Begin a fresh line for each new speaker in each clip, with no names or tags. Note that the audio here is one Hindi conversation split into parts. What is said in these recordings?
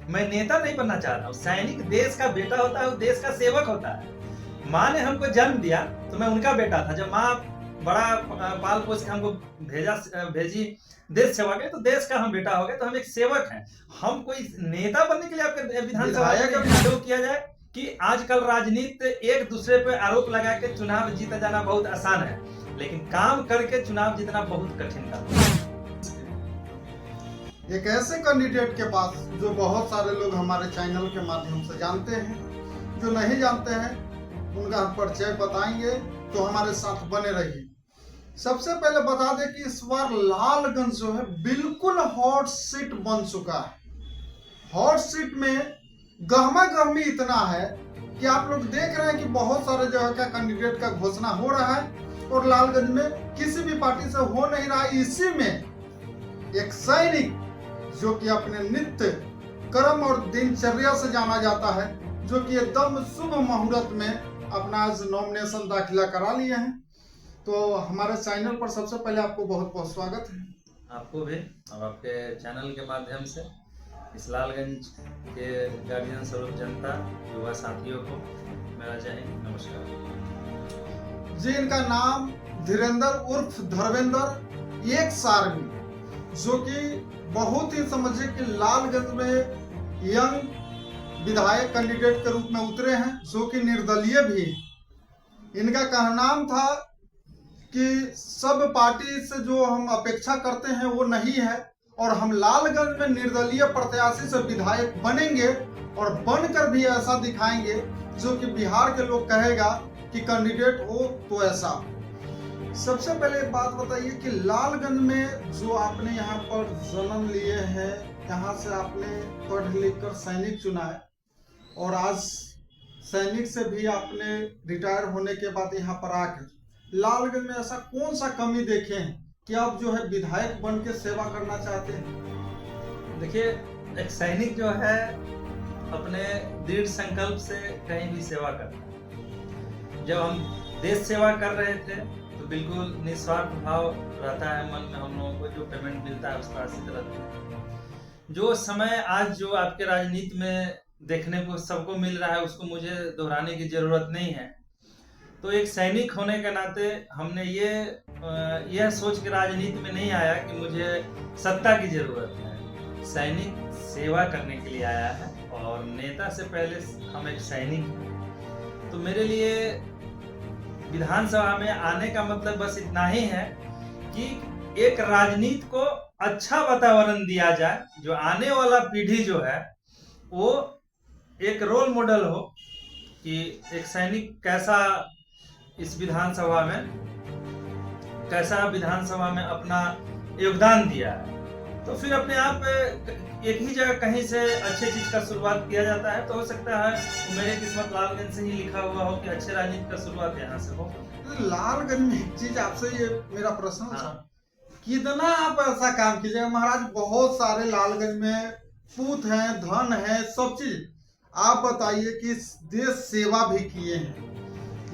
मैं नेता नहीं बनना चाहता हूँ। सैनिक देश का बेटा होता है, वो देश का सेवक होता है। माँ ने हमको जन्म दिया तो मैं उनका बेटा था। जब माँ बड़ा पाल पोस के हमको भेजी देश सेवा के, तो देश का हम बेटा हो गए, तो हम एक सेवक हैं। हम कोई नेता बनने के लिए आपके विधानसभा में विरोध किया जाए कि आजकल राजनीति एक दूसरे पे आरोप लगा के चुनाव जीता जाना बहुत आसान है, लेकिन काम करके चुनाव जीतना बहुत कठिन काम है।
एक ऐसे कैंडिडेट के पास जो बहुत सारे लोग हमारे चैनल के माध्यम से जानते हैं, जो नहीं जानते हैं उनका हम परिचय बताएंगे, तो हमारे साथ बने रहिए। सबसे पहले बता दें कि इस बार लालगंज जो है बिल्कुल हॉट सीट बन चुका है। हॉट सीट में गहमा गहमी इतना है कि आप लोग देख रहे हैं कि बहुत सारे जगह का कैंडिडेट का घोषणा हो रहा है और लालगंज में किसी भी पार्टी से हो नहीं रहा। इसी में एक सैनिक जो कि अपने नित्य कर्म और दिनचर्या से जाना जाता है, जो कि एकदम शुभ मुहूर्त में अपना आज नॉमिनेशन दाखिला करा लिए हैं। तो हमारे चैनल पर सबसे पहले आपको बहुत बहुत स्वागत है।
आपको भी और आपके चैनल के माध्यम से इस लालगंज के गार्जियन स्वरूप जनता युवा साथियों को मेरा जय हिंद, नमस्कार
जी। इनका नाम धीरेन्द्र उर्फ धर्मेंद्र एक सारवी, जो कि बहुत ही समझिए कि लालगंज में यंग विधायक कैंडिडेट के रूप में उतरे हैं, जो कि निर्दलीय भी हैं। इनका कहनाम था कि सब पार्टी से जो हम अपेक्षा करते हैं वो नहीं है, और हम लालगंज में निर्दलीय प्रत्याशी से विधायक बनेंगे और बनकर भी ऐसा दिखाएंगे जो कि बिहार के लोग कहेगा कि कैंडिडेट हो तो ऐसा। सबसे पहले एक बात बताइए कि लालगंज में जो आपने यहाँ पर जन्म लिए हैं, यहाँ से आपने पढ़ लिख कर सैनिक चुना है, और आज सैनिक से भी आपने रिटायर होने के बाद यहाँ पर आकर लालगंज में ऐसा कौन सा कमी देखे हैं कि आप जो है विधायक बन के सेवा करना चाहते हैं?
देखिए, एक सैनिक जो है अपने दृढ़ संकल्प से कहीं भी सेवा करता है। जब हम देश सेवा कर रहे थे तो बिल्कुल निस्वार्थ भाव रहता है मन में। हम लोगों को जो पेमेंट मिलता है उसका आश्रित रहता है। जो समय आज जो आपके राजनीति में देखने को सबको मिल रहा है, उसको मुझे दोहराने की जरूरत नहीं है। तो एक सैनिक होने के नाते हमने यह सोच के राजनीति में नहीं आया कि मुझे सत्ता की जरूरत है। सैनिक सेवा करने के लिए आया है, और नेता से पहले हम एक सैनिक हैं। तो मेरे लिए विधानसभा में आने का मतलब बस इतना ही है कि एक राजनीति को अच्छा वातावरण दिया जाए, जो आने वाला पीढ़ी जो है वो एक रोल मॉडल हो कि एक सैनिक कैसा इस विधानसभा में अपना योगदान दिया है। तो फिर अपने आप एक ही जगह कहीं से अच्छे चीज का शुरुआत किया जाता है, तो हो सकता है मेरे किस्मत लालगंज से ही लिखा हुआ हो कि अच्छे राजनीति का शुरुआत यहाँ से हो।
लालगंज में एक चीज आपसे ये मेरा प्रश्न था, कितना आप ऐसा काम कीजिएगा महाराज? बहुत सारे लालगंज में पूत हैं, धन है, सब चीज। आप बताइए कि देश सेवा भी किए हैं।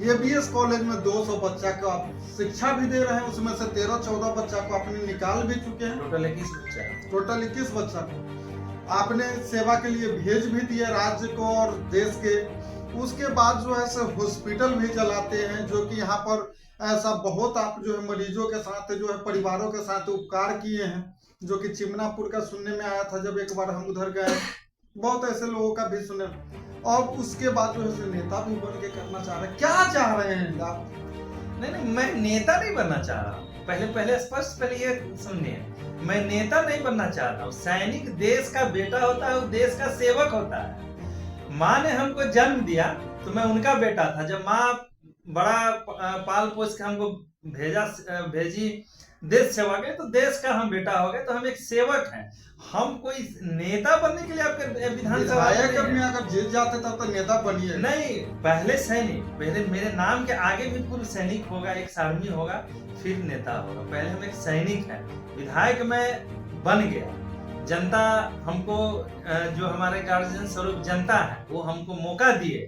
ABS कॉलेज में 200 बच्चा को आप शिक्षा भी दे रहे हैं, उसमें से 13-14 बच्चा को आपने निकाल भी चुके हैं। टोटल 21 बच्चा को आपने सेवा के लिए भेज भी दिए राज्य को और देश के। उसके बाद जो है से हॉस्पिटल भी चलाते हैं, जो कि यहाँ पर ऐसा बहुत आप जो है मरीजों के साथ जो है परिवारों के साथ उपकार किए हैं, जो कि चिमनापुर का सुनने में आया था जब एक बार हम उधर गए। बहुत ऐसे लोगों का भी सुने। और उसके बाद जो है नेता भी बन के करना चाह रहे हैं। क्या चाह रहे हैं आप?
नहीं, मैं नेता नहीं बनना चाह रहा हूँ। पहले स्पष्ट ये सुनिए, मैं नेता नहीं बनना चाहता हूँ। सैनिक देश का बेटा होता है, वो देश का सेवक होता है। माँ ने हमको जन्म दिया तो मैं उनका बेटा था। जब माँ बड़ा पाल पोस के हमको भेजी देश सेवा के, तो देश का हम बेटा हो गए, तो हम एक सेवक हैं। हम कोई नेता बनने के लिए आपके विधानसभा
में अगर जीत जाते तब तो नेता बनिए।
नहीं, पहले सैनिक, पहले मेरे नाम के आगे भी पूर्व सैनिक होगा, एक आर्मी होगा, फिर नेता होगा। पहले हम एक सैनिक हैं। विधायक में बन गया, जनता हमको जो हमारे गार्जियन स्वरूप जनता है वो हमको मौका दिए।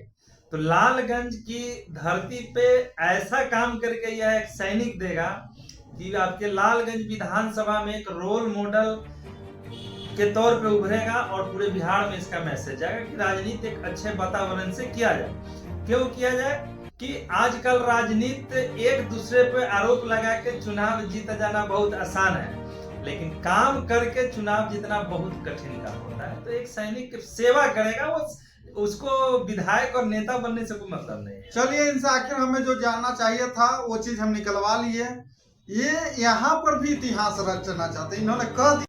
तो लालगंज की धरती पे ऐसा काम करके यह एक सैनिक देगा कि आपके लालगंज विधानसभा में एक रोल मॉडल के तौर पे उभरेगा और पूरे बिहार में इसका मैसेज जाएगा कि राजनीति एक अच्छे वातावरण से किया जाए। क्यों किया जाए कि आजकल राजनीति एक दूसरे पे आरोप लगा के चुनाव जीत जाना बहुत आसान है, लेकिन काम करके चुनाव जीतना बहुत कठिन काम होता है। तो एक सैनिक सेवा करेगा, वो उसको विधायक और नेता बनने से कोई मतलब नहीं है।
चलिए, इनसे आखिर हमें जो जानना चाहिए था वो चीज हम निकलवा लिए। ये यहाँ पर भी इतिहास रचना चाहते, इन्होंने कह दिया